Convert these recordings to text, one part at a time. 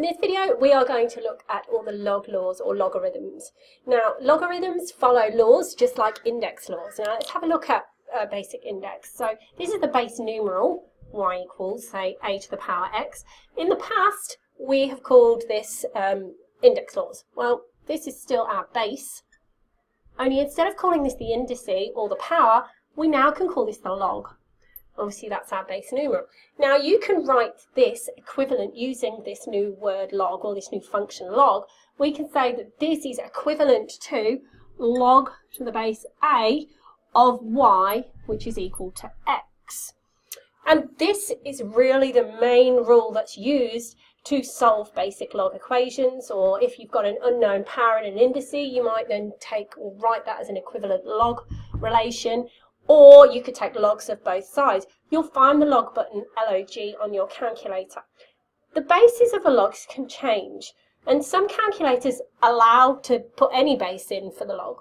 In this video, we are going to look at all the log laws or logarithms. Now, logarithms follow laws just like index laws. Now, let's have a look at a basic index. So, this is the base numeral, y equals, say, a to the power x. In the past, we have called this index laws. Well, this is still our base, only instead of calling this the indice or the power, we now can call this the log. Obviously, that's our base numeral. Now, you can write this equivalent using this new word log or this new function log. We can say that this is equivalent to log to the base a of y, which is equal to x. And this is really the main rule that's used to solve basic log equations, or if you've got an unknown power and an indice, you might then take or write that as an equivalent log relation. Or you could take logs of both sides. You'll find the log button, log, on your calculator. The bases of the logs can change, and some calculators allow to put any base in for the log.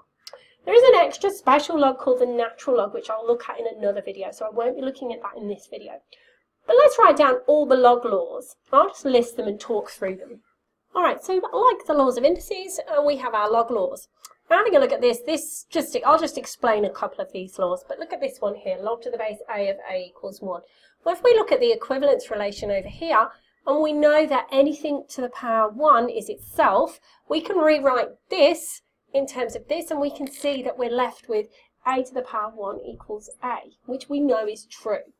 There is an extra special log called the natural log, which I'll look at in another video, so I won't be looking at that in this video. But let's write down all the log laws. I'll just list them and talk through them. Alright, so like the laws of indices, we have our log laws. Having a look at this, I'll just explain a couple of these laws, but look at this one here, log to the base a of a equals 1. Well, if we look at the equivalence relation over here, and we know that anything to the power 1 is itself, we can rewrite this in terms of this, and we can see that we're left with a to the power 1 equals a, which we know is true.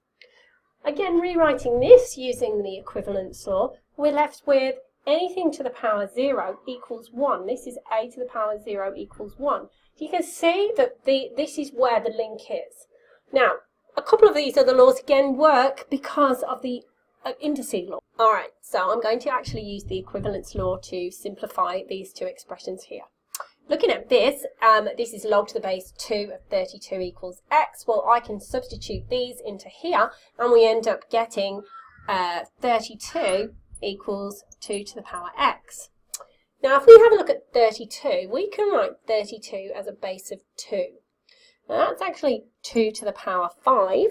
Again, rewriting this using the equivalence law, we're left with anything to the power 0 equals 1. This is a to the power 0 equals 1. You can see that this is where the link is. Now, a couple of these other laws again work because of the indice law. Alright, so I'm going to actually use the equivalence law to simplify these two expressions here. Looking at this, this is log to the base 2 of 32 equals x. Well, I can substitute these into here, and we end up getting 32 equals 2 to the power x. Now, if we have a look at 32, we can write 32 as a base of 2. Now, that's actually 2 to the power 5,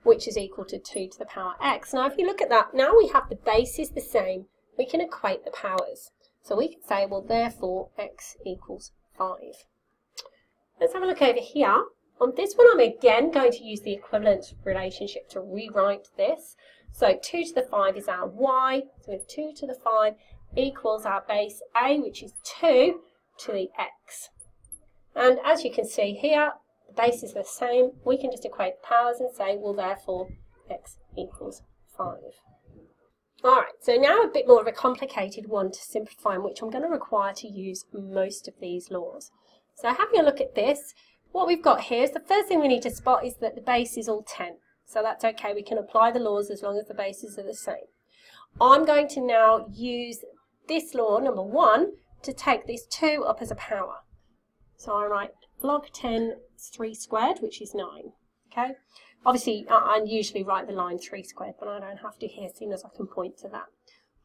which is equal to 2 to the power x. Now, if you look at that, now we have the bases the same. We can equate the powers. So we can say, well, therefore, x equals 5. Let's have a look over here. On this one, I'm again going to use the equivalence relationship to rewrite this. So 2 to the 5 is our y, so we have 2 to the 5 equals our base a, which is 2 to the x. And as you can see here, the base is the same. We can just equate the powers and say, well, therefore, x equals 5. Alright, so now a bit more of a complicated one to simplify, in which I'm going to require to use most of these laws. So having a look at this, what we've got here is the first thing we need to spot is that the base is all 10. So that's okay, we can apply the laws as long as the bases are the same. I'm going to now use this law, number 1, to take this 2 up as a power. So I write log 10 is 3 squared, which is 9. Okay. Obviously, I usually write the line 3 squared, but I don't have to here, seeing as I can point to that.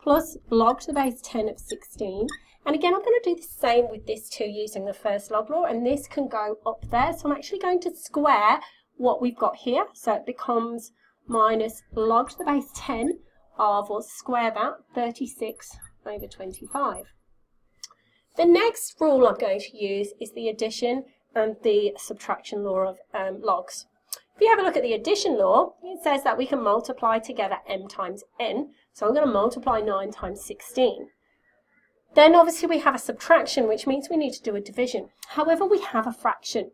Plus log to the base 10 of 16. And again, I'm going to do the same with this 2 using the first log law, and this can go up there. So I'm actually going to square what we've got here, so it becomes minus log to the base 10 of, or square that, 36 over 25. The next rule I'm going to use is the addition and the subtraction law of logs. If you have a look at the addition law, it says that we can multiply together m times n, so I'm going to multiply 9 times 16. Then obviously we have a subtraction, which means we need to do a division. However, we have a fraction.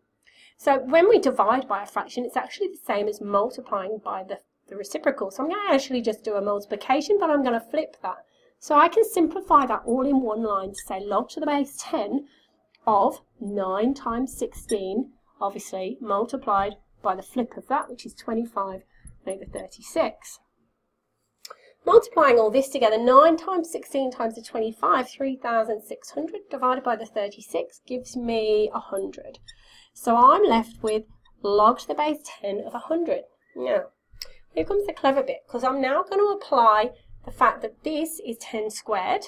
So when we divide by a fraction, it's actually the same as multiplying by the reciprocal. So I'm going to actually just do a multiplication, but I'm going to flip that. So I can simplify that all in one line to say log to the base 10 of 9 times 16, obviously multiplied by the flip of that, which is 25 over 36. Multiplying all this together, 9 times 16 times the 25, 3,600, divided by the 36 gives me 100. So I'm left with log to the base 10 of 100. Now, here comes the clever bit, because I'm now going to apply the fact that this is 10 squared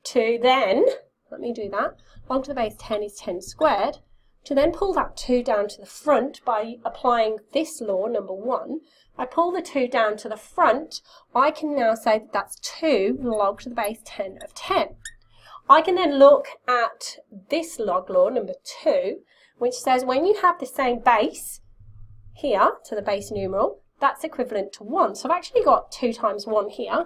to then, let me do that, log to the base 10 is 10 squared, To then pull that 2 down to the front by applying this law, number 1, I pull the 2 down to the front, I can now say that that's 2 log to the base 10 of 10. I can then look at this log law, number 2, which says when you have the same base here to the base numeral, that's equivalent to 1. So I've actually got 2 times 1 here,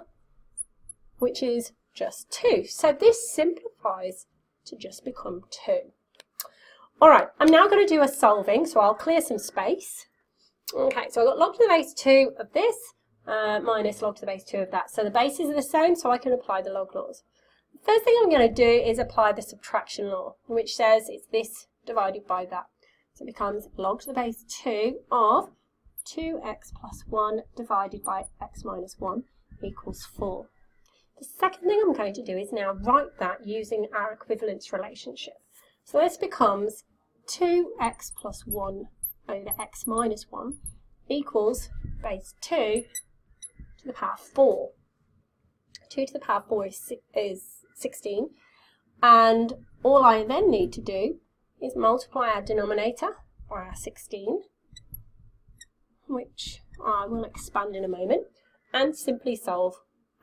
which is just 2. So this simplifies to just become 2. All right, I'm now going to do a solving, so I'll clear some space. Okay, so I've got log to the base 2 of this minus log to the base 2 of that. So the bases are the same, so I can apply the log laws. The first thing I'm going to do is apply the subtraction law, which says it's this divided by that. So it becomes log to the base 2 of 2x plus 1 divided by x minus 1 equals 4. The second thing I'm going to do is now write that using our equivalence relationship. So this becomes 2x plus 1 over x minus 1 equals base 2 to the power 4. 2 to the power 4 is 16, and all I then need to do is multiply our denominator by our 16, which I will expand in a moment, and simply solve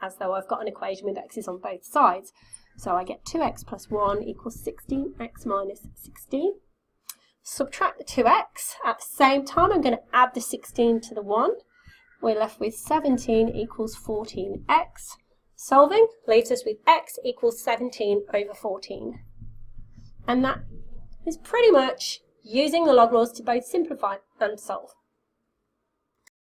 as though I've got an equation with x's on both sides. So I get 2x plus 1 equals 16x minus 16. Subtract the 2x. At the same time, I'm going to add the 16 to the 1. We're left with 17 equals 14x. Solving leaves us with x equals 17 over 14. And that is pretty much using the log laws to both simplify and solve.